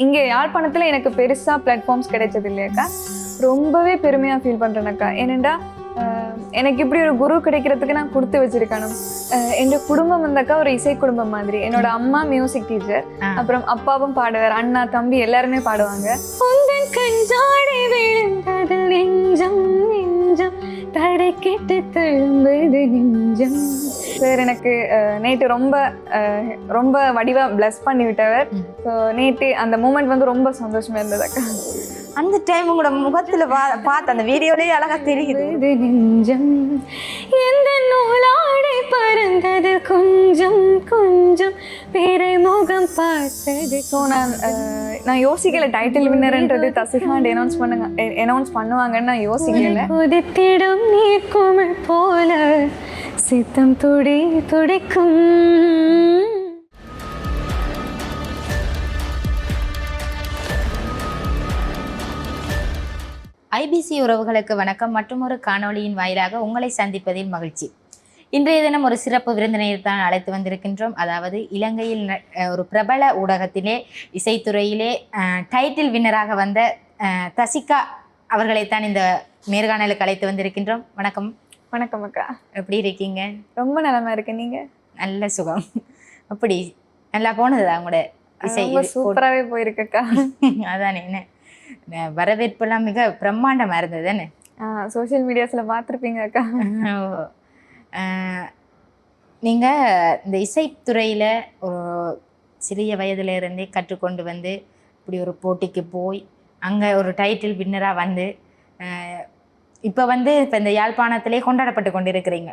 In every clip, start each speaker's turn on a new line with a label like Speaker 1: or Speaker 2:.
Speaker 1: இங்கே யாழ்ப்பாணத்தில் எனக்கு பெருசாக பிளாட்ஃபார்ம்ஸ் கிடைச்சது இல்லையாக்கா. ரொம்பவே பெருமையாக ஃபீல் பண்ணுறேனக்கா. ஏனெண்டா எனக்கு இப்படி ஒரு குரு கிடைக்கிறதுக்கு நான் கொடுத்து வச்சிருக்கணும். என் குடும்பம் வந்தாக்கா ஒரு இசை குடும்பம் மாதிரி. என்னோட அம்மா மியூசிக் டீச்சர், அப்புறம் அப்பாவும் பாடுவார், அண்ணா தம்பி எல்லாருமே பாடுவாங்க. தரை கெட்டு தழும்புது நெஞ்சம். சார் எனக்கு நேற்று ரொம்ப வடிவாக பிளஸ் பண்ணி விட்டவர். ஸோ நேற்று அந்த மூமெண்ட் வந்து ரொம்ப சந்தோஷமாக இருந்ததுக்கா.
Speaker 2: அந்த டைம் உங்களோட முகத்தில் பார்த்து அந்த வீடியோலேயே அழகாக தெரியுது.
Speaker 1: நெஞ்சம் எந்த நூலாடை பறந்தது கொஞ்சம் கொஞ்சம் பிறை முகம் பார்த்தது. ஸோ நான் யோசிக்கல டைட்டில் வின்னர்ன்றது தசிகாண்ட் அனௌன்ஸ் பண்ணுவாங்கன்னு நான் யோசிக்கல. கொதித்திடும் நீர்க்குமிழ் போல சித்தம் துடிக்கும்.
Speaker 2: ஐபிசி உறவுகளுக்கு வணக்கம். மற்றும் ஒரு காணொளியின் வாயிலாக உங்களை சந்திப்பதில் மகிழ்ச்சி. இன்றைய தினம் ஒரு சிறப்பு விருந்தினர் தான் அழைத்து வந்திருக்கின்றோம். அதாவது இலங்கையில் ஒரு பிரபல ஊடகத்திலே இசைத்துறையிலே டைட்டில் வின்னராக வந்த தசிகா அவர்களைத்தான் இந்த நேர்காணலுக்கு அழைத்து வந்திருக்கின்றோம். வணக்கம்.
Speaker 1: வணக்கம் அக்கா.
Speaker 2: எப்படி இருக்கீங்க?
Speaker 1: ரொம்ப நலமா இருக்கு. நீங்க?
Speaker 2: நல்ல சுகம். அப்படி நல்லா போனதா உங்களோட இசை?
Speaker 1: சூப்பராகவே போயிருக்கக்கா.
Speaker 2: அதானே, என்ன வரவேற்பெல்லாம் மிக பிரம்மாண்டமாக இருந்ததுன்னு
Speaker 1: சோஷியல் மீடியாஸில் பார்த்துருப்பீங்க அக்கா.
Speaker 2: நீங்கள் இந்த இசைத்துறையில் ஒரு சிறிய வயதிலிருந்தே கற்றுக்கொண்டு வந்து இப்படி ஒரு போட்டிக்கு போய் அங்கே ஒரு டைட்டில் வின்னராக வந்து இப்போ இந்த யாழ்ப்பாணத்திலே கொண்டாடப்பட்டு கொண்டிருக்கிறீங்க.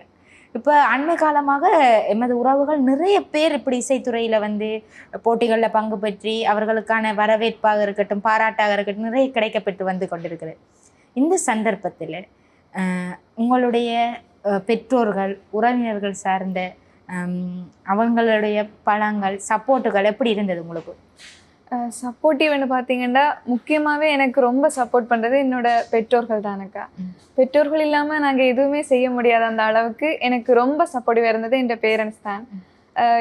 Speaker 2: இப்போ அண்மை காலமாக எமது உறவுகள் நிறைய பேர் இப்படி இசைத்துறையில் வந்து போட்டிகளில் பங்கு பெற்றி அவர்களுக்கான வரவேற்பாக இருக்கட்டும், பாராட்டாக இருக்கட்டும், நிறைய கிடைக்கப்பட்டு வந்து கொண்டிருக்கிறது. இந்த சந்தர்ப்பத்தில் உங்களுடைய பெற்றோர்கள், உறவினர்கள் சார்ந்த அவங்களுடைய பலங்கள், சப்போர்ட்டுகள் எப்படி இருந்தது உங்களுக்கு?
Speaker 1: சப்போர்ட்டிவ்னு பார்த்தீங்கன்னா முக்கியமாகவே எனக்கு ரொம்ப சப்போர்ட் பண்ணுறது என்னோட பெற்றோர்கள் தானக்கா. பெற்றோர்கள் இல்லாமல் நாங்கள் எதுவுமே செய்ய முடியாத அந்த அளவுக்கு எனக்கு ரொம்ப சப்போர்ட்டிவாக இருந்தது என் பேரண்ட்ஸ் தான்.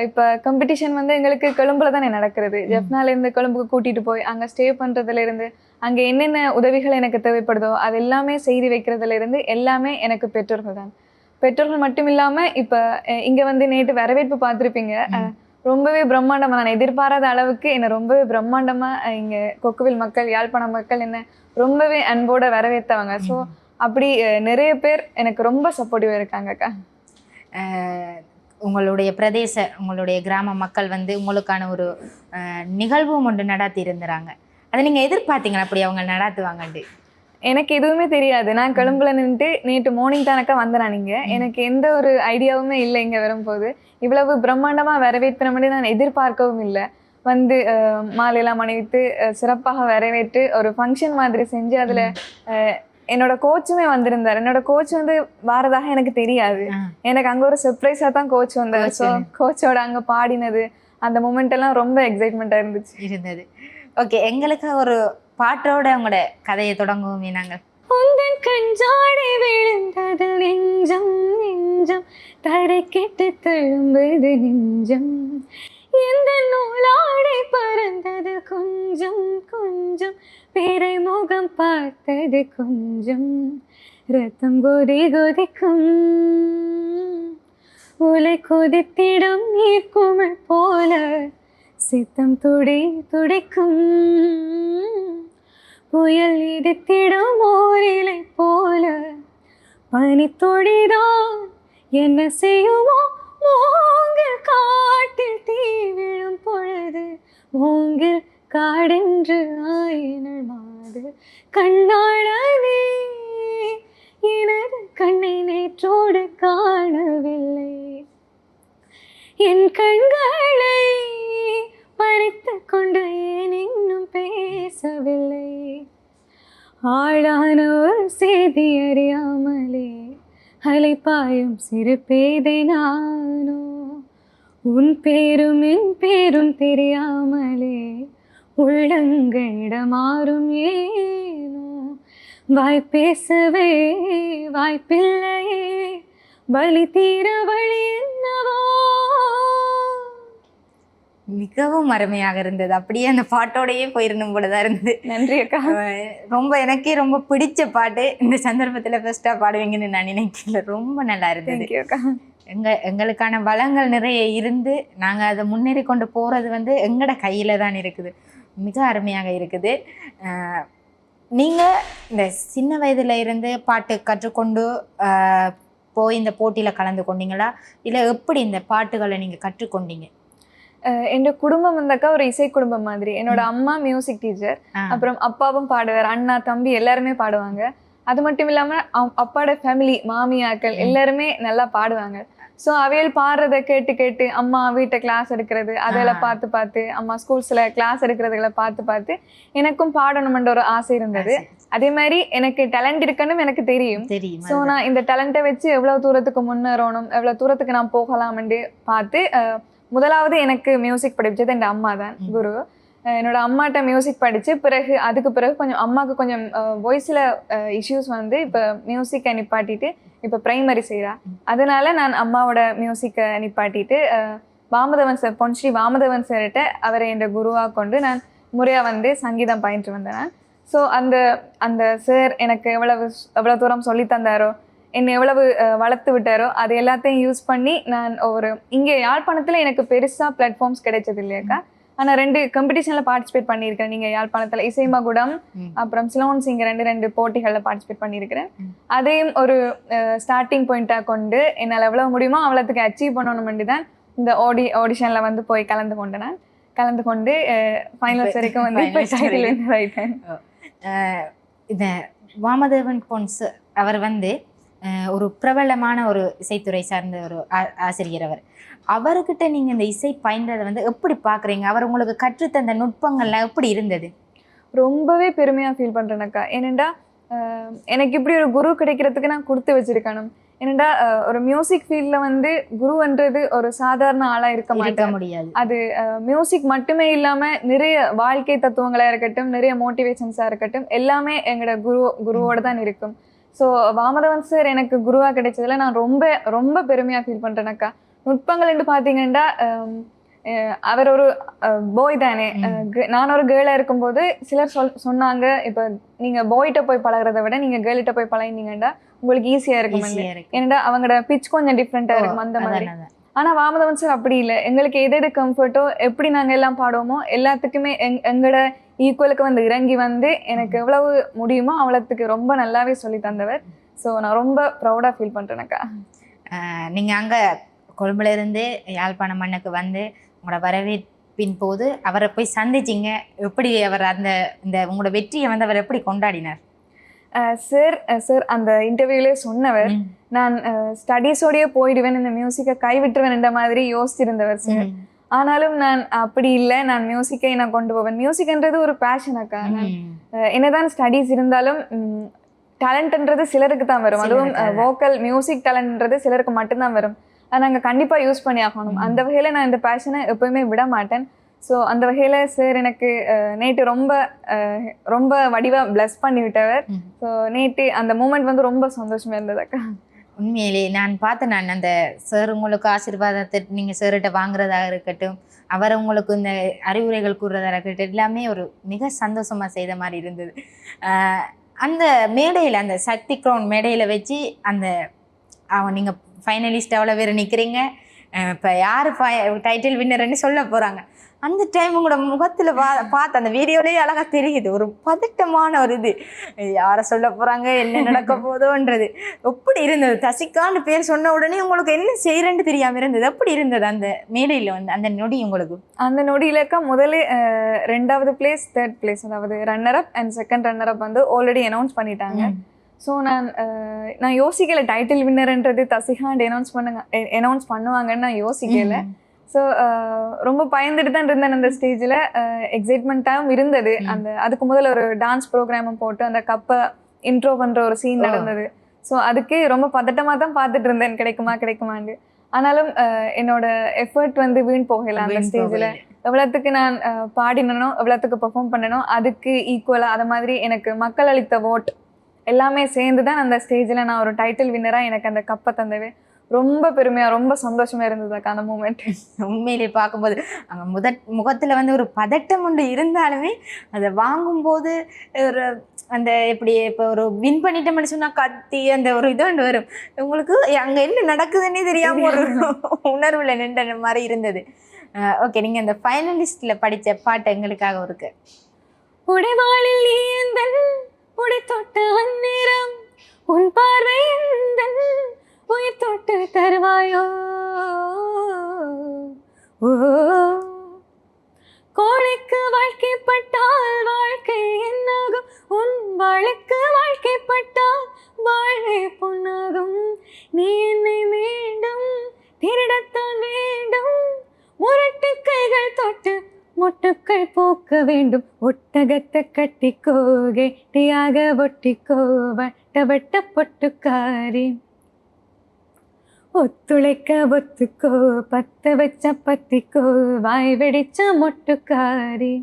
Speaker 1: இப்போ காம்படிஷன் வந்து எங்களுக்கு கொழும்புல தானே நடக்கிறது. ஜெஃப்னாலேருந்து கொழும்புக்கு கூட்டிகிட்டு போய் அங்கே ஸ்டே பண்ணுறதுலேருந்து அங்கே என்னென்ன உதவிகள் எனக்கு தேவைப்படுதோ அது எல்லாமே செய்து வைக்கிறதுலேருந்து எல்லாமே எனக்கு பெற்றோர்கள் தான். பெற்றோர்கள் மட்டும் இல்லாமல் இப்போ இங்கே வந்து நேற்று வரவேற்பு பார்த்துருப்பீங்க. ரொம்பவே பிரம்மாண்டமாக, நான் எதிர்பாராத அளவுக்கு என்னை ரொம்பவே பிரம்மாண்டமாக இங்கே கொக்குவில் மக்கள், யாழ்ப்பாண மக்கள் என்னை ரொம்பவே அன்போடு வரவேற்றவங்க. ஸோ அப்படி நிறைய பேர் எனக்கு ரொம்ப சப்போர்ட்டிவாக இருக்காங்கக்கா.
Speaker 2: உங்களுடைய கிராம மக்கள் வந்து உங்களுக்கான ஒரு நிகழ்வும் ஒன்று நடாத்தி இருந்துறாங்க. அதை நீங்கள் எதிர்பார்த்தீங்களா அப்படி அவங்க நடாத்துவாங்கன்ட்டு?
Speaker 1: எனக்கு எதுவுமே தெரியாது. நான் கொழும்புல நின்றுட்டு நேற்று மார்னிங் தானக்கா வந்தேன். நீங்கள் எனக்கு எந்த ஒரு ஐடியாவுமே இல்லை. இங்கே வரும்போது இவ்வளவு பிரம்மாண்டமாக வரவேற்பு மாதிரி நான் எதிர்பார்க்கவும் இல்லை. வந்து மாலையெல்லாம் அணிவித்து சிறப்பாக வரவேற்று ஒரு ஃபங்க்ஷன் மாதிரி செஞ்சு அதில் என்னோட கோச்சுமே வந்திருந்தார். என்னோட கோச் வந்து வாரதாக எனக்கு தெரியாது. எனக்கு அங்கே ஒரு சர்ப்ரைஸாக தான் கோச் வந்தார். ஸோ கோச்சோட அங்கே பாடினது அந்த மூமெண்ட் எல்லாம் ரொம்ப எக்ஸைட்மெண்ட்டாக இருந்தது.
Speaker 2: ஓகே, எங்களுக்கு ஒரு பாட்டோட உங்களோட கதையை தொடங்குவோமே நாங்கள்.
Speaker 1: உந்தன் கஞ்சாடை விழுந்தது நெஞ்சம் நெஞ்சம் தரை கெட்டு தழும்புது நெஞ்சம் எந்த நூலாடை பறந்தது கொஞ்சம் கொஞ்சம் பிறை முகம் பார்த்தது கொஞ்சம் ரத்தம் கொதிக்கும் உலை கொதித்திடும் நீர்க்குமிழ் போல சித்தம் துடிக்கும் புயல் இடித்திடும் ஓரிலை போல பனித்தொடிதான் என்ன செய்யுமோ மூங்கில் காட்டில் தீ விழும் பொழுது மூங்கில் காடென்று ஆயினள் மாது கண்ணாளனே எனது கண்ணை நேற்றோடு காணவில்லை என் கண்களை பறித்து கொண்டு ஏன் இன்னும் பேசவில்லை ஆளான ஒரு செய்தி அறியாமலே அலைப்பாயும் சிறு பேதை நானோ உன் பேரும் என் பேரும் தெரியாமலே உள்ளங்களிடமாறும் ஏனோ வாய் பேசவே வாய்ப்பில்லையே வலி தீர வழி என்னவோ
Speaker 2: மிகவும் அருமையாக இருந்தது. அப்படியே அந்த பாட்டோடையே போயிருந்தும் போலதான் இருந்தது.
Speaker 1: நன்றி அக்கா.
Speaker 2: ரொம்ப எனக்கே ரொம்ப பிடிச்ச பாட்டு. இந்த சந்தர்ப்பத்துல ஃபர்ஸ்டா பாடுவீங்கன்னு நான் நினைக்கல. ரொம்ப நல்லா இருந்தது.
Speaker 1: தேங்க்யூ அக்கா.
Speaker 2: எங்களுக்கான வளங்கள் நிறைய இருந்து நாங்க அதை முன்னேறி கொண்டு போறது வந்து எங்கட கையில தான் இருக்குது. மிக அருமையாக இருக்குது. நீங்க இந்த சின்ன வயதுல இருந்து பாட்டு கற்றுக்கொண்டு போய் இந்த போட்டியில கலந்து கொண்டீங்களா, இல்ல எப்படி இந்த பாட்டுகளை நீங்க கற்றுக்கொண்டீங்க?
Speaker 1: என் குடும்பம் வந்தாக்கா ஒரு இசை குடும்பம் மாதிரி. என்னோட அம்மா மியூசிக் டீச்சர், அப்புறம் அப்பாவும் பாடுவார், அண்ணா தம்பி எல்லாருமே பாடுவாங்க. அது மட்டும் இல்லாம அப்பாவோட ஃபேமிலி மாமியாக்கள் எல்லாருமே நல்லா பாடுவாங்க. ஸோ அவையல் பாடுறதை கேட்டு கேட்டு அம்மா வீட்டை கிளாஸ் எடுக்கிறது அதெல்லாம் பார்த்து பார்த்து, அம்மா ஸ்கூல்ஸில் கிளாஸ் எடுக்கிறதுகளை பார்த்து பார்த்து எனக்கும் பாடணுமென்ற ஒரு ஆசை இருந்தது. அதே மாதிரி எனக்கு டேலண்ட் இருக்குன்னு எனக்கு தெரியும். ஸோ நான் இந்த டேலண்ட்டை வச்சு எவ்வளோ தூரத்துக்கு முன்னேறணும், எவ்வளோ தூரத்துக்கு நான் போகலாம்னு பார்த்து முதலாவது எனக்கு மியூசிக் படிச்சது என் அம்மா தான் குரு. என்னோட அம்மாட்ட மியூசிக் படித்து அதுக்கு பிறகு கொஞ்சம் அம்மாவுக்கு கொஞ்சம் வாய்ஸில் இஷ்யூஸ் வந்து இப்போ மியூசிக்கை நிப்பாட்டிட்டு இப்போ ப்ரைமரி செய்கிறா. அதனால நான் அம்மாவோட மியூசிக்கை நிப்பாட்டிட்டு வாமதவன் சார், பொன்ஸ்ரீ வாமதவன் சார்கிட்ட அவரை என் குருவாக கொண்டு நான் முறையாக வந்து சங்கீதம் பயின்று வந்தேன். ஸோ அந்த அந்த சார் எனக்கு எவ்வளோ தூரம் சொல்லி தந்தாரோ, என்னை எவ்வளவு வளர்த்து விட்டாரோ அது எல்லாத்தையும் யூஸ் பண்ணி நான் இங்கே யாழ்ப்பாணத்தில் எனக்கு பெருசாக பிளாட்ஃபார்ம்ஸ் கிடைச்சது இல்லையாக்கா. ஆனால் 2 காம்படிஷனில் பார்ட்டிசிபேட் பண்ணியிருக்கேன். நீங்கள் யாழ்ப்பாணத்தில் இசைமகுடம் அப்புறம் சிலோன் சிங்கர் 2 போட்டிகளில் பார்ட்டிசிபேட் பண்ணியிருக்கிறேன். அதையும் ஒரு ஸ்டார்டிங் பாயிண்ட்டாக கொண்டு என்னால் எவ்வளோ முடியுமோ அவ்வளோத்துக்கு அச்சீவ் பண்ணணும்னு தான் இந்த ஆடிஷனில் வந்து போய் கலந்து கொண்டு ஃபைனல்ஸ் வரைக்கும் வந்து இப்போ டைட்டில் வின்னர் ஆயிட்டேன்.
Speaker 2: இந்த வாமதேவன் பொன்ஸ் அவர் வந்து ஒரு பிரபலமான ஒரு இசைத்துறை சார்ந்த ஒரு ஆசிரியர். அவர்கிட்ட நீங்கள் இந்த இசை பயின்றதை வந்து எப்படி பார்க்குறீங்க? அவர் உங்களுக்கு கற்றுத்தந்த நுட்பங்கள்லாம் எப்படி இருந்தது?
Speaker 1: ரொம்பவே பெருமையாக ஃபீல் பண்ணுறேனக்கா. ஏனெண்டா எனக்கு இப்படி ஒரு குரு கிடைக்கிறதுக்கு நான் கொடுத்து வச்சிருக்கணும். ஏனெண்டா ஒரு மியூசிக் ஃபீல்டில் வந்து குருன்றது ஒரு சாதாரண ஆளாக இருக்க முடியாது. அது மியூசிக் மட்டுமே இல்லாமல் நிறைய வாழ்க்கை தத்துவங்களாக இருக்கட்டும், நிறைய மோட்டிவேஷன்ஸாக இருக்கட்டும், எல்லாமே எங்களோட குருவோட தான் இருக்கும். ஸோ வாமதவன் சார் எனக்கு குருவாக கிடைச்சதில் நான் ரொம்ப ரொம்ப பெருமையாக ஃபீல் பண்ணுறேனக்கா. நுட்பங்கள் என்று பார்த்தீங்கன்னா அவர் ஒரு பாய் தானே, நான் ஒரு கேர்ளாக இருக்கும்போது சிலர் சொன்னாங்க, இப்போ நீங்கள் பாய்கிட்ட போய் பழகிறத விட நீங்கள் கேர்ள்கிட்ட போய் பழகினீங்கன்னா உங்களுக்கு ஈஸியாக இருக்கும். ஏன்னா அவங்களோட பிச் கொஞ்சம் டிஃப்ரெண்ட்டாக இருக்கும் அந்த மாதிரி. ஆனால் வாமதவன் சார் அப்படி இல்லை. எங்களுக்கு எது கம்ஃபர்ட்டோ எப்படி நாங்கள் எல்லாம் பாடுவோமோ எல்லாத்துக்குமே எங்களோட ஈக்குவலுக்கு வந்து இறங்கி வந்து எனக்கு எவ்வளவு முடியுமோ அவ்வளோத்துக்கு ரொம்ப நல்லாவே சொல்லி தந்தவர். ஸோ நான் ரொம்ப ப்ரௌடாக ஃபீல் பண்ணுறேனக்கா.
Speaker 2: நீங்கள் அங்கே கொழும்புல இருந்து யாழ்ப்பாணம் மண்ணுக்கு வந்து உங்களோட வரவேற்பின் போது அவரை போய் சந்திச்சிங்க. எப்படி அவர் இந்த உங்களோட வெற்றியை வந்து அவர் எப்படி கொண்டாடினார்?
Speaker 1: சார் அந்த இன்டர்வியூலே சொன்னவர், நான் ஸ்டடீஸோடய போயிடுவேன், இந்த மியூசிக்கை கைவிட்டுருவேன் என்ற மாதிரி யோசிச்சிருந்தவர் சார். ஆனாலும் நான் அப்படி இல்லை, நான் மியூசிக்கை நான் கொண்டு போவேன். மியூசிக்ன்றது ஒரு பேஷனாக்கா. என்னதான் ஸ்டடீஸ் இருந்தாலும் டேலண்ட்ன்றது சிலருக்கு தான் வரும். அதுவும் வோக்கல் மியூசிக் டேலண்ட்ன்றது சிலருக்கு மட்டும்தான் வரும். அதை நாங்கள் கண்டிப்பாக யூஸ் பண்ணி ஆகணும். அந்த வகையில் நான் இந்த பேஷனை எப்போயுமே விட மாட்டேன். ஸோ அந்த வகையில் சார் எனக்கு நேற்று ரொம்ப வடிவாக பிளஸ் பண்ணி விட்டவர். ஸோ நேற்று அந்த மூமெண்ட் வந்து ரொம்ப சந்தோஷமாக இருந்ததுக்கா.
Speaker 2: உண்மையிலே நான் அந்த சார் உங்களுக்கு ஆசீர்வாதத்தை நீங்கள் சார்கிட்ட வாங்குறதாக இருக்கட்டும், அவர் உங்களுக்கு இந்த அறிவுரைகள் கூறுறதாக இருக்கட்டும், எல்லாமே ஒரு மிக சந்தோஷமாக செய்த மாதிரி இருந்தது. அந்த மேடையில், அந்த சக்தி க்ரௌன் மேடையில் வச்சு நீங்கள் ஃபைனலிஸ்ட் அவ்வளோ பேர் நிற்கிறீங்க, இப்போ யார் டைட்டில் வின்னர்ன்னு சொல்ல போகிறாங்க. அந்த டைம் உங்களோட முகத்தில் பார்த்து அந்த வீடியோலேயே அழகாக தெரியுது ஒரு பதட்டமான ஒரு இது, யாரை சொல்ல போகிறாங்க, என்ன நடக்க போதோன்றது. எப்படி இருந்தது? தசிக்கான்னு பேர் சொன்ன உடனே உங்களுக்கு என்ன செய்கிறேன்னு தெரியாமல் இருந்தது. எப்படி இருந்தது அந்த மேடையில் வந்து அந்த நொடி உங்களுக்கு?
Speaker 1: அந்த நொடியிலக்கா முதலே 2வது பிளேஸ் 3rd பிளேஸ், அதாவது runner up and 2nd runner up வந்து ஆல்ரெடி அனௌன்ஸ் பண்ணிட்டாங்க. ஸோ நான் யோசிக்கலை டைட்டில் வின்னர்ன்றது தசிகாண்டு அனௌன்ஸ் பண்ணுவாங்கன்னு நான் யோசிக்கலை. ஸோ ரொம்ப பயந்துட்டு தான் இருந்தேன் அந்த ஸ்டேஜில். எக்ஸைட்மெண்ட்டாகவும் இருந்தது. அதுக்கு முதல்ல ஒரு டான்ஸ் ப்ரோக்ராமும் போட்டு அந்த கப்பை இன்ட்ரோ பண்ணுற ஒரு சீன் நடந்தது. ஸோ அதுக்கு ரொம்ப பதட்டமாக தான் பார்த்துட்டு இருந்தேன், கிடைக்குமாண்டு. ஆனாலும் என்னோட எஃபர்ட் வந்து வீண் போகலை. அந்த ஸ்டேஜில் எவ்வளோத்துக்கு நான் பாடினனோ, எவ்வளோத்துக்கு பெர்ஃபார்ம் பண்ணணும், அதுக்கு ஈக்குவலாக அதை மாதிரி எனக்கு மக்கள் அளித்த ஓட் எல்லாமே சேர்ந்து தான் அந்த ஸ்டேஜில் நான் ஒரு டைட்டில் வின்னராக எனக்கு அந்த கப்பை தந்தவே ரொம்ப பெருமையா ரொம்ப சந்தோஷமா இருந்தது அக்கா அந்த மூமெண்ட்.
Speaker 2: உண்மையிலே பார்க்கும்போது அங்கே முகத்தில் வந்து ஒரு பதட்டம் ஒன்று இருந்தாலுமே அதை வாங்கும்போது ஒரு அந்த எப்படி இப்போ ஒரு வின் பண்ணிட்டோம்னு சொன்னால் கத்தி அந்த ஒரு இது ஒன்று வரும். உங்களுக்கு அங்கே என்ன நடக்குதுன்னே தெரியாமல் ஒரு உணர்வில் நின்ற மாதிரி இருந்தது. ஓகே, நீங்கள் அந்த ஃபைனலிஸ்டில் படித்த பாட்டு எங்களுக்காக இருக்கு.
Speaker 1: உடைவாளில் நீந்தன் உடை தொட்ட அந்நிறம் உன் பார்வை எந்தன் உயிர் தொட்டு தருவாயோ. ஓ கோழைக்கு வாழ்க்கைப்பட்டால் வாழ்க்கை என்னாகும், உன் வாழுக்கு வாழ்க்கைப்பட்டால் வாழ்வே பொன்னாகும். நீ என்னை மீண்டும் திருடத்தான் வேண்டும், முரட்டு கைகள் தொட்டு மொட்டுக்கள் போக்க வேண்டும். ஒட்டகத்தை கட்டிக்கோ கெட்டியாக ஒட்டிக்கோ வட்ட வட்ட பொட்டுக்காரி. ஒத்துழைக்க ஒத்துக்கோ பத்த வச்ச பத்திக்கோ வாய் வெடிச்ச மொட்டுக்காரி.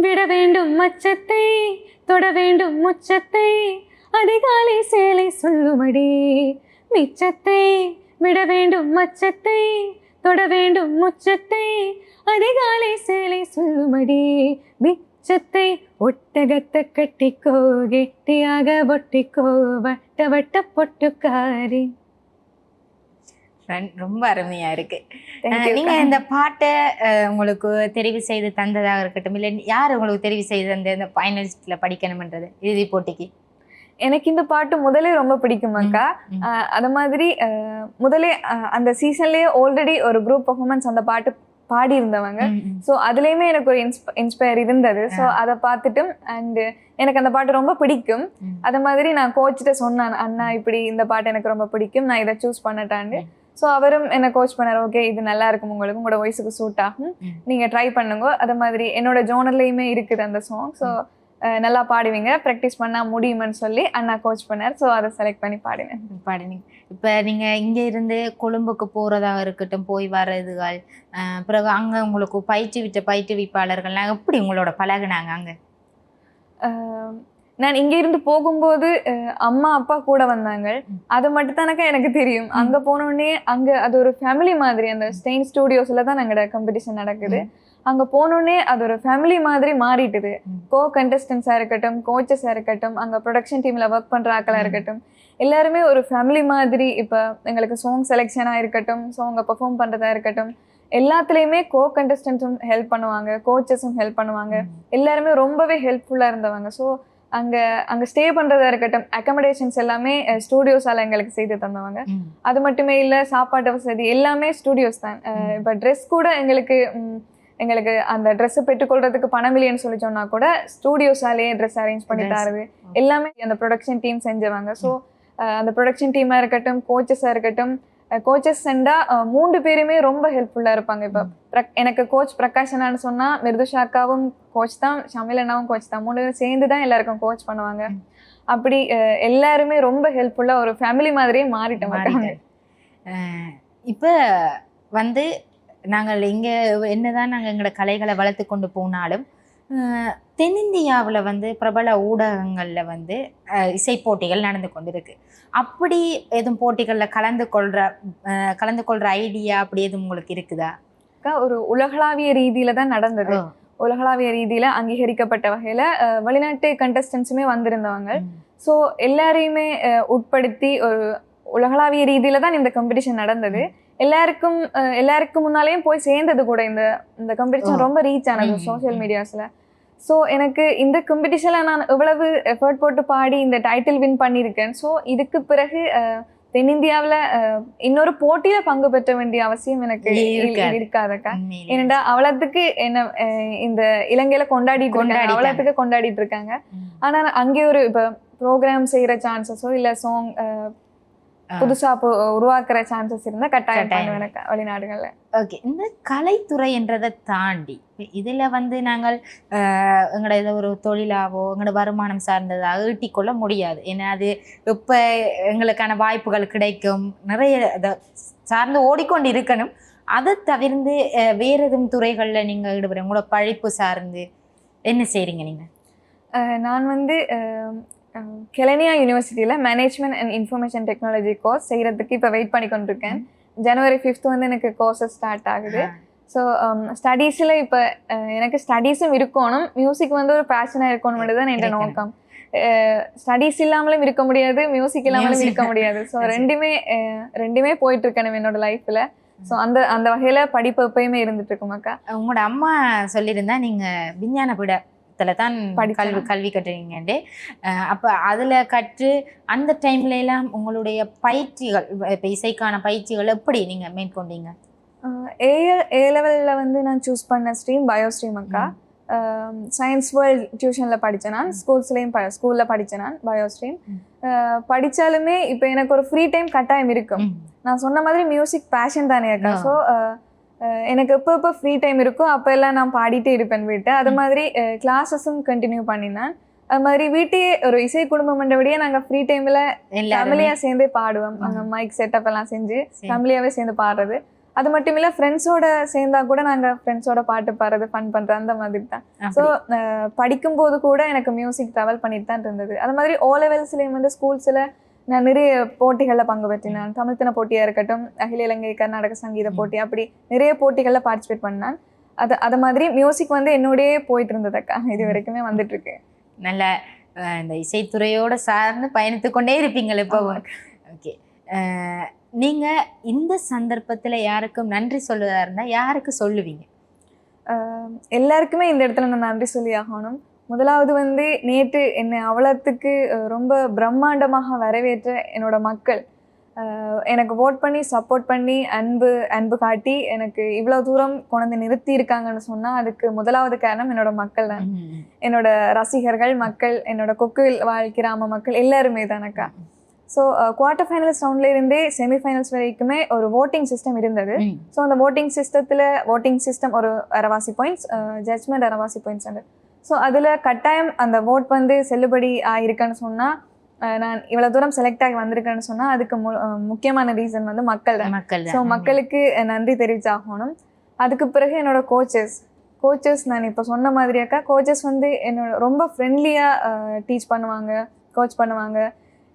Speaker 1: விட வேண்டும் மச்சத்தை தொட வேண்டும் முச்சத்தை அதிகாலை சேலை சொல்லுமடி மிச்சத்தை. விட வேண்டும் மச்சத்தை தொட வேண்டும் முச்சத்தை அதிகாலை சேலை சொல்லுமடி மிச்சத்தை. ஒட்டகத்தை கட்டிக்கோ கெட்டியாக ஒட்டிக்கோ வட்ட வட்ட பொட்டுக்காரி.
Speaker 2: ரொம்ப அருமையா இருக்கு. நீங்க இந்த பாட்டை உங்களுக்கு தெரிவு செய்து தந்ததாக இருக்கட்டும், இல்லை யார் உங்களுக்கு தெரிவு செய்து தந்த இந்த ஃபைனலிஸ்ட்ல படிக்கணும்ன்றது இறுதி போட்டிக்கு?
Speaker 1: எனக்கு இந்த பாட்டு முதலே ரொம்ப பிடிக்கும் அக்கா. அது மாதிரி முதலே அந்த சீசன்லயே ஆல்ரெடி ஒரு குரூப் பெர்ஃபார்மன்ஸ் அந்த பாட்டு பாடி இருந்தவங்க. ஸோ அதுலேயுமே எனக்கு ஒரு இன்ஸ்பயர் இருந்தது. ஸோ அதை பார்த்துட்டு அண்டு எனக்கு அந்த பாட்டு ரொம்ப பிடிக்கும். அது மாதிரி நான் கோச்சிட்ட சொன்னேன், அண்ணா இப்படி இந்த பாட்டு எனக்கு ரொம்ப பிடிக்கும், நான் இதை சூஸ் பண்ணட்டான்னு. ஸோ அவரும் என்னை கோச் பண்ணார், ஓகே இது நல்லா இருக்கும், உங்களுக்கு உங்களோட வாய்ஸுக்கு சூட் ஆகும், நீங்கள் ட்ரை பண்ணுங்க. அது மாதிரி என்னோட ஜோனர்லேயுமே இருக்குது அந்த சாங். ஸோ நல்லா பாடுவீங்க, ப்ராக்டிஸ் பண்ணால் முடியுமென்னு சொல்லி அண்ணா கோச் பண்ணார். ஸோ அதை செலக்ட் பண்ணி பாடினேன்.
Speaker 2: இப்போ நீங்கள் இங்கே இருந்து கொழும்புக்கு போகிறதாக இருக்கட்டும், போய் வர்றதுகள், பிறகு அங்கே உங்களுக்கு பயிற்றுவிப்பாளர்கள்லாம் எப்படி உங்களோட பழகுனாங்க? அங்கே
Speaker 1: நான் இங்கே இருந்து போகும்போது அம்மா அப்பா கூட வந்தாங்க. அது மட்டும் தானக்கா எனக்கு தெரியும். அங்கே போனோடனே அங்கே அது ஒரு ஃபேமிலி மாதிரி, அந்த ஸ்டெயின் ஸ்டூடியோஸில் தான் எங்களோட காம்படிஷன் நடக்குது. அங்கே போனோடனே அது ஒரு ஃபேமிலி மாதிரி மாறிட்டுது. கோ கண்டஸ்டன்ஸாக இருக்கட்டும், கோச்சஸாக இருக்கட்டும், அங்கே ப்ரொடக்ஷன் டீமில் ஒர்க் பண்ணுற ஆக்களாக இருக்கட்டும், எல்லாருமே ஒரு ஃபேமிலி மாதிரி. இப்போ எங்களுக்கு சாங் செலெக்ஷனாக இருக்கட்டும், சாங்கை பெர்ஃபார்ம் பண்ணுறதா இருக்கட்டும், எல்லாத்துலேயுமே கோ கண்டஸ்டன்ஸும் ஹெல்ப் பண்ணுவாங்க, கோச்சஸும் ஹெல்ப் பண்ணுவாங்க. எல்லாருமே ரொம்பவே ஹெல்ப்ஃபுல்லாக இருந்தவங்க. ஸோ அங்கே ஸ்டே பண்ணுறதா இருக்கட்டும், அக்கமடேஷன்ஸ் எல்லாமே ஸ்டூடியோஸால் எங்களுக்கு செய்து தந்தவங்க. அது மட்டுமே இல்லை, சாப்பாட்டு வசதி எல்லாமே ஸ்டூடியோஸ் தான். இப்போ ட்ரெஸ் கூட எங்களுக்கு அந்த ட்ரெஸ்ஸை பெற்றுக்கொள்றதுக்கு பணம் இல்லைன்னு சொல்லி சொன்னா கூட ஸ்டூடியோஸாலேயே ட்ரெஸ் அரேஞ்ச் பண்ணி தருது. எல்லாமே அந்த ப்ரொடக்ஷன் டீம் செஞ்சவங்க. ஸோ அந்த ப்ரொடக்ஷன் டீமாக இருக்கட்டும், கோச்சஸாக இருக்கட்டும், கோச்சஸ் செண்டா 3 பேருமே ரொம்ப ஹெல்ப்ஃபுல்லாக இருப்பாங்க. இப்போ எனக்கு கோச் பிரகாஷனான்னு சொன்னால் மிருதுஷாக்காவும் கோச் தான், ஷமிலனாவும் கோச் தான். 3 பேரும் சேர்ந்து தான் எல்லாருக்கும் கோச் பண்ணுவாங்க. அப்படி எல்லாருமே ரொம்ப ஹெல்ப்ஃபுல்லாக ஒரு ஃபேமிலி மாதிரியே மாறிட்டோம்.
Speaker 2: இப்போ வந்து நாங்கள் இங்கே என்னதான் நாங்கள் எங்களோட கலைகளை வளர்த்து கொண்டு போனாலும் தென்னிந்தியாவில் வந்து பிரபல ஊடகங்களில் வந்து இசை போட்டிகள் நடந்து கொண்டு இருக்கு. அப்படி எதுவும் போட்டிகளில் கலந்து கொள்கிற ஐடியா அப்படி எதுவும் உங்களுக்கு இருக்குதா?
Speaker 1: ஒரு உலகளாவிய ரீதியில தான் நடந்தது. உலகளாவிய ரீதியில அங்கீகரிக்கப்பட்ட வகையில வெளிநாட்டு கண்டஸ்டன்ஸுமே வந்திருந்தவங்க. ஸோ எல்லாரையுமே உட்படுத்தி ஒரு உலகளாவிய ரீதியில தான் இந்த காம்படிஷன் நடந்தது. எல்லாருக்கும் முன்னாலேயும் போய் சேர்ந்தது கூட. இந்த காம்படிஷன் ரொம்ப ரீச் ஆனது சோஷியல் மீடியாஸ்ல. ஸோ எனக்கு இந்த காம்படிஷனில் நான் எவ்வளவு எஃபர்ட் போட்டு பாடி இந்த டைட்டில் வின் பண்ணியிருக்கேன். ஸோ இதுக்கு பிறகு தென்னிந்தியாவில் இன்னொரு போட்டியில பங்கு பெற்ற வேண்டிய அவசியம் எனக்கு இருக்காதக்கா. ஏனெண்டா அவ்வளவுக்கு என்ன இந்த இலங்கையில அவ்வளவுக்கு கொண்டாடிட்டு இருக்காங்க. ஆனா அங்கே ஒரு இப்போ ப்ரோக்ராம் செய்யற சான்சஸோ இல்லை சாங் புதுசா உருவாக்குற சான்சஸ் இருந்தா கட்டாயம் எனக்கு வெளிநாடுகள்ல.
Speaker 2: ஓகே, இந்த கலைத்துறை என்றதை தாண்டி இதுல வந்து நாங்கள் எங்களோட ஏதோ ஒரு தொழிலாவோ எங்களோட வருமானம் சார்ந்ததாக ஈட்டிக்கொள்ள முடியாது. ஏன்னா அது இப்போ எங்களுக்கான வாய்ப்புகள் கிடைக்கும், நிறைய அதை சார்ந்து ஓடிக்கொண்டு இருக்கணும். அதை தவிர்த்து வேறு எதுவும் துறைகளில் நீங்கள் ஈடுபடுற உங்களோட படிப்பு சார்ந்து என்ன செய்றீங்க நீங்க?
Speaker 1: நான் வந்து கெலனியா யூனிவர்சிட்டியில் management and information technology course செய்கிறதுக்கு இப்போ வெயிட் பண்ணி கொண்டிருக்கேன். ஜனவரி 5th வந்து எனக்கு கோர்ஸஸ் ஸ்டார்ட் ஆகுது. ஸோ ஸ்டடீஸில் இப்போ எனக்கு ஸ்டடீஸும் இருக்கணும், மியூசிக் வந்து ஒரு பேஷனாக இருக்கணும்னு தான் என்னோட நோக்கம். ஸ்டடீஸ் இல்லாமலும் இருக்க முடியாது, மியூசிக் இல்லாமலும் இருக்க முடியாது. ஸோ ரெண்டுமே போயிட்டு இருக்கணும் என்னோட லைஃப்பில். ஸோ அந்த வகையில் படிப்பு எப்பயுமே இருந்துட்டு இருக்கும் அக்கா.
Speaker 2: உங்களோட அம்மா சொல்லியிருந்தா நீங்கள் விஞ்ஞான பீடத்தில் தான் கல்வி கட்டுறீங்கன்ட்டு. அப்போ அதில் கற்று அந்த டைம்ல எல்லாம் உங்களுடைய பயிற்சிகள், இப்போ இசைக்கான பயிற்சிகள் எப்படி நீங்கள் மேற்கொண்டீங்க?
Speaker 1: ஏ லெவலில் வந்து நான் சூஸ் பண்ண ஸ்ட்ரீம் பயோ ஸ்ட்ரீம் அக்கா. சயின்ஸ் வேர்ல்ட் டியூஷனில் படித்தேன் நான், ஸ்கூலில் படித்தேன் நான் பயோ ஸ்ட்ரீம். படித்தாலுமே இப்போ எனக்கு ஒரு ஃப்ரீ டைம் கட்டாயம் இருக்கும். நான் சொன்ன மாதிரி மியூசிக் பேஷன் தானே அக்கா. ஸோ எனக்கு எப்போ ஃப்ரீ டைம் இருக்கோ அப்போ எல்லாம் நான் பாடிட்டே இருப்பேன் வீட்டை. அது மாதிரி கிளாஸஸும் கண்டினியூ பண்ணினேன். அது மாதிரி வீட்டையே ஒரு இசை குடும்பம் மண்டபடியே நாங்கள் ஃப்ரீ டைமில் ஃபேமிலியாக சேர்ந்தே பாடுவோம். அங்கே மைக் செட்டப் எல்லாம் செஞ்சு ஃபேமிலியாகவே சேர்ந்து பாடுறது. அது மட்டும் இல்லை, ஃப்ரெண்ட்ஸோட சேர்ந்தா கூட நாங்கள் ஃப்ரெண்ட்ஸோட பாட்டு பாடுறது, ஃபன் பண்ணுறது, அந்த மாதிரி தான். ஸோ படிக்கும்போது கூட எனக்கு மியூசிக் ட்ராவல் பண்ணிட்டு தான் இருந்தது. அது மாதிரி ஓ லெவல்ஸ்லேயும் வந்து ஸ்கூல்ஸில் நான் நிறைய போட்டிகளில் பங்கு பெற்றினேன். தமிழ்த்தின போட்டியாக இருக்கட்டும், அகில இலங்கை கர்நாடக சங்கீத போட்டி, அப்படி நிறைய போட்டிகளில் பார்ட்டிசிபேட் பண்ணேன். அது மாதிரி மியூசிக் வந்து என்னோடயே போயிட்டு இருந்தது அக்கா, இது வரைக்குமே வந்துட்டு இருக்கு.
Speaker 2: நல்ல இந்த இசைத்துறையோட சார்ந்து பயணித்து கொண்டே இருப்பீங்களே இப்போ. ஓகே, நீங்கள் இந்த சந்தர்ப்பத்தில் யாருக்கும் நன்றி சொல்லுவதா இருந்தால் யாருக்கு சொல்லுவீங்க?
Speaker 1: எல்லாருக்குமே இந்த இடத்துல நான் நன்றி சொல்லி ஆகணும். முதலாவது வந்து நேற்று என்னை அவ்வளோத்துக்கு ரொம்ப பிரம்மாண்டமாக வரவேற்ற என்னோட மக்கள், எனக்கு ஓட் பண்ணி சப்போர்ட் பண்ணி அன்பு காட்டி எனக்கு இவ்வளோ தூரம் கொண்டு நிறுத்தி இருக்காங்கன்னு சொன்னால் அதுக்கு முதலாவது காரணம் என்னோட மக்கள் தான். என்னோட ரசிகர்கள் மக்கள், என்னோட கொக்குவில் கிராம மக்கள் எல்லாருமே தானக்கா. ஸோ குவார்ட்டர் ஃபைனல்ஸ் ரவுண்ட்ல இருந்தே செமிஃபைனல்ஸ் வரைக்குமே ஒரு ஓட்டிங் சிஸ்டம் இருந்தது. ஸோ அந்த ஓட்டிங் சிஸ்டம் ஒரு அரவாசி பாயிண்ட்ஸ், ஜட்ஜ்மெண்ட் அரவாசி பாயிண்ட்ஸ் அண்ட். ஸோ அதில் கட்டாயம் அந்த ஓட் வந்து செல்லுபடி ஆகிருக்குன்னு சொன்னால், நான் இவ்வளோ தூரம் செலக்ட் ஆகி வந்திருக்கேன்னு சொன்னால் அதுக்கு முக்கியமான ரீசன் வந்து மக்கள் தான். ஸோ மக்களுக்கு நன்றி தெரிவிச்சாகணும். அதுக்கு பிறகு என்னோட கோச்சஸ் நான் இப்போ சொன்ன மாதிரியாக்கா, கோச்சஸ் வந்து என்னோட ரொம்ப ஃப்ரெண்ட்லியாக டீச் பண்ணுவாங்க, கோச் பண்ணுவாங்க.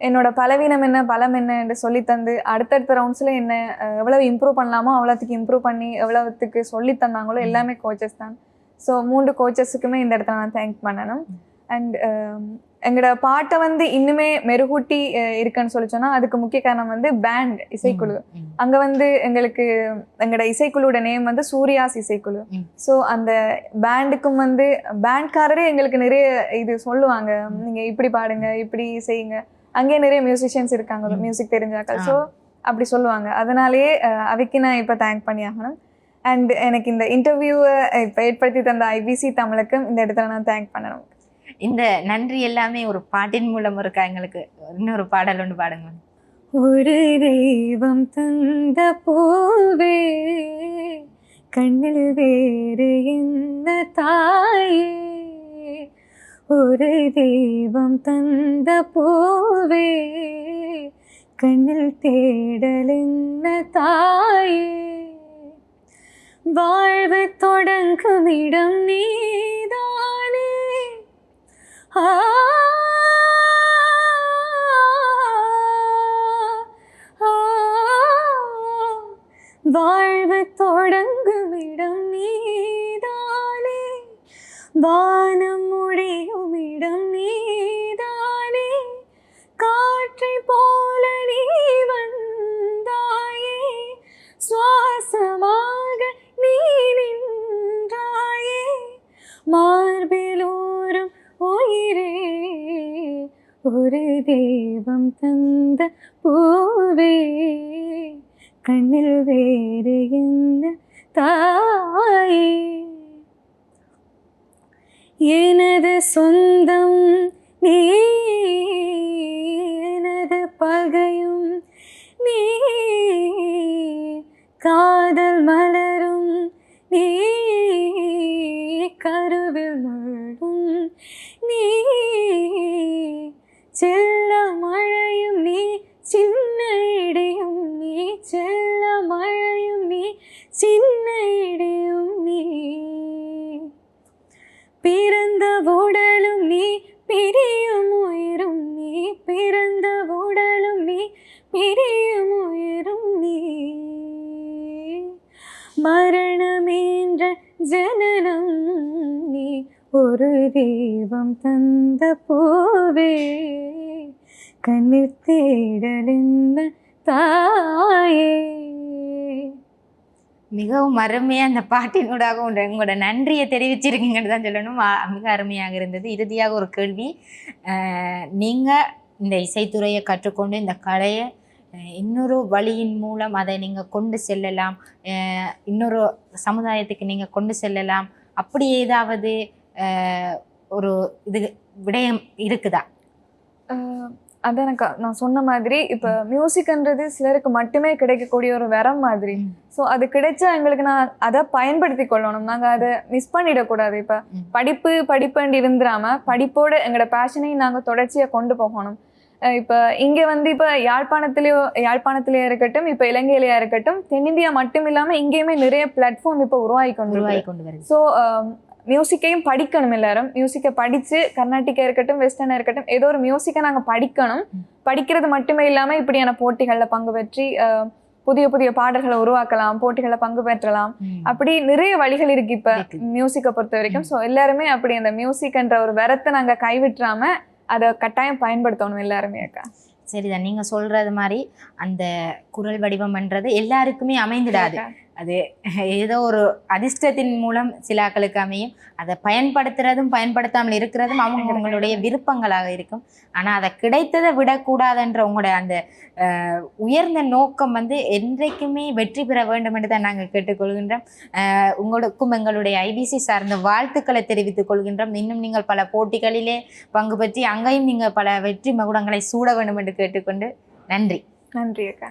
Speaker 1: என்னோட பலவீனம் என்ன பலம் என்ன என்று சொல்லி தந்து அடுத்தடுத்த ரவுண்ட்ஸில் என்ன எவ்வளவு இம்ப்ரூவ் பண்ணலாமோ அவ்வளோத்துக்கு இம்ப்ரூவ் பண்ணி எவ்வளோத்துக்கு சொல்லி தந்தாங்களோ எல்லாமே கோச்சஸ் தான். ஸோ 3 கோச்சஸுக்குமே இந்த இடத்துல நான் தேங்க் பண்ணணும். அண்ட் எங்களோட பாட்டை வந்து இன்னுமே மெருகூட்டி இருக்குன்னு சொல்லி சொன்னால் அதுக்கு முக்கிய காரணம் வந்து பேண்ட், இசைக்குழு. அங்கே வந்து எங்களோட இசைக்குழுவோட நேம் வந்து சூர்யாஸ் இசைக்குழு. ஸோ அந்த பேண்டுக்கும் வந்து பேண்ட்காரரே எங்களுக்கு நிறைய இது சொல்லுவாங்க, நீங்கள் இப்படி பாடுங்க, இப்படி செய்யுங்க. அங்கேயே நிறைய மியூசிஷியன்ஸ் இருக்காங்க, மியூசிக் தெரிஞ்சாக்கள். ஸோ அப்படி சொல்லுவாங்க. அதனாலேயே அவைக்கு நான் இப்போ தேங்க் பண்ணி ஆகணும். அண்ட் எனக்கு இந்த இன்டர்வியூவை இப்போ ஏற்படுத்தி தந்த ஐபிசி தமிழுக்கும் இந்த இடத்துல நான் தேங்க் பண்ணணும்.
Speaker 2: இந்த நன்றி எல்லாமே ஒரு பாட்டின் மூலம் இருக்கா? எங்களுக்கு இன்னொரு பாடல் ஒன்று பாடுங்க.
Speaker 1: ஒரு தெய்வம் தந்த பூவே கண்ணில் வேறு என்ன தாயே, ஒரு தெய்வம் தந்த பூவே கண்ணில் தேடல் என்ன தாயே, வாழ்வு தொடங்கும் இடம் நீதானே, வாழ்வு தொடங்கும் இடம் நீதானே, வானம் முடியும் இடம் நீதானே, காற்றை போல நீ வந்தாயே, சுவாசமாக நீ நின்றாயே, மார்பிலூரும் உயிரே ஒரு தெய்வம் தந்த பூவே கண்ணில் வேறு என்ன தாயே, எனது சொந்தம் நீ எனது பகையும் நீ, காதல் மலரும் நீ கருவில் மழும் நீ, செல்ல மழையும் நீ சின்ன இடையும் நீ, செல்ல மழையும் நீ சின்ன இடையும் நீ, பிறந்த உடலும் நீ பிரியும் உயிரும் ஒரு தெய்வம் தந்த பூவே கண்ணில் தேடலிந்த தாயே.
Speaker 2: மிகவும் அருமையாக அந்த பாட்டினூடாக உங்களோட நன்றியை தெரிவிச்சிருக்கீங்கன்னு தான் சொல்லணும். மிக அருமையாக இருந்தது. இறுதியாக ஒரு கேள்வி, நீங்கள் இந்த இசைத்துறையை கற்றுக்கொண்டு இந்த கலையை இன்னொரு வழியின் மூலம் அதை நீங்கள் கொண்டு செல்லலாம், இன்னொரு சமுதாயத்துக்கு நீங்கள் கொண்டு செல்லலாம், அப்படி ஏதாவது ஒரு இது விடயம் இருக்குதா?
Speaker 1: அதான் நான் சொன்ன மாதிரி இப்போ மியூசிக்ன்றது சிலருக்கு மட்டுமே கிடைக்கக்கூடிய ஒரு வரம் மாதிரி. ஸோ அது கிடைச்சா எங்களுக்கு நான் அதை பயன்படுத்தி கொள்ளணும். நாங்கள் அதை மிஸ் பண்ணிடக்கூடாது. இப்போ படிப்புன்னு இருந்துடாம படிப்போட எங்களோட பேஷனையும் நாங்கள் தொடர்ச்சியாக கொண்டு போகணும். இப்போ இங்கே வந்து இப்போ யாழ்ப்பாணத்திலேயே இருக்கட்டும், இப்போ இலங்கையிலேயே இருக்கட்டும், தென்னிந்தியா மட்டும் இல்லாமல் இங்கேயுமே நிறைய பிளாட்ஃபார்ம் இப்போ உருவாகி கொண்டு
Speaker 2: வருது.
Speaker 1: ஸோ மியூசிக்கையும் படிக்கணும். எல்லாரும் மியூசிக்கை படித்து கர்நாடிக்கா இருக்கட்டும், வெஸ்டர்னாக இருக்கட்டும், ஏதோ ஒரு மியூசிக்கை நாங்கள் படிக்கணும். படிக்கிறது மட்டுமே இல்லாமல் இப்படியான போட்டிகளில் பங்கு பெற்றி புதிய புதிய பாடல்களை உருவாக்கலாம், போட்டிகளில் பங்கு பெற்றலாம். அப்படி நிறைய வழிகள் இருக்கு இப்போ மியூசிக்கை பொறுத்த வரைக்கும். ஸோ எல்லாருமே அப்படி அந்த மியூசிக்ன்ற ஒரு வரத்தை நாங்கள் கைவிட்டுறாம அதை கட்டாயம் பயன்படுத்தணும் எல்லாருமே. அக்கா
Speaker 2: சரிதான், நீங்கள் சொல்கிறது மாதிரி அந்த குரல் வடிவம்ன்றது எல்லாருக்குமே அமைந்துடாது. அது ஏதோ ஒரு அதிர்ஷ்டத்தின் மூலம் சிலாக்களுக்கு அமையும். அதை பயன்படுத்துறதும் பயன்படுத்தாமல் இருக்கிறதும் அவங்களுடைய விருப்பங்களாக இருக்கும். ஆனால் அதை கிடைத்ததை விடக்கூடாதுன்ற உங்களோட அந்த உயர்ந்த நோக்கம் வந்து என்றைக்குமே வெற்றி பெற வேண்டும் என்று தான் நாங்கள் கேட்டுக்கொள்கின்றோம். உங்களுக்கும் எங்களுடைய ஐபிசி சார்ந்த வாழ்த்துக்களை தெரிவித்துக் கொள்கின்றோம். இன்னும் நீங்கள் பல போட்டிகளிலே பங்கு பெற்றி அங்கேயும் நீங்கள் பல வெற்றி மகுடங்களை சூட வேண்டும் என்று கேட்டுக்கொண்டு நன்றி.
Speaker 1: நன்றி அக்கா.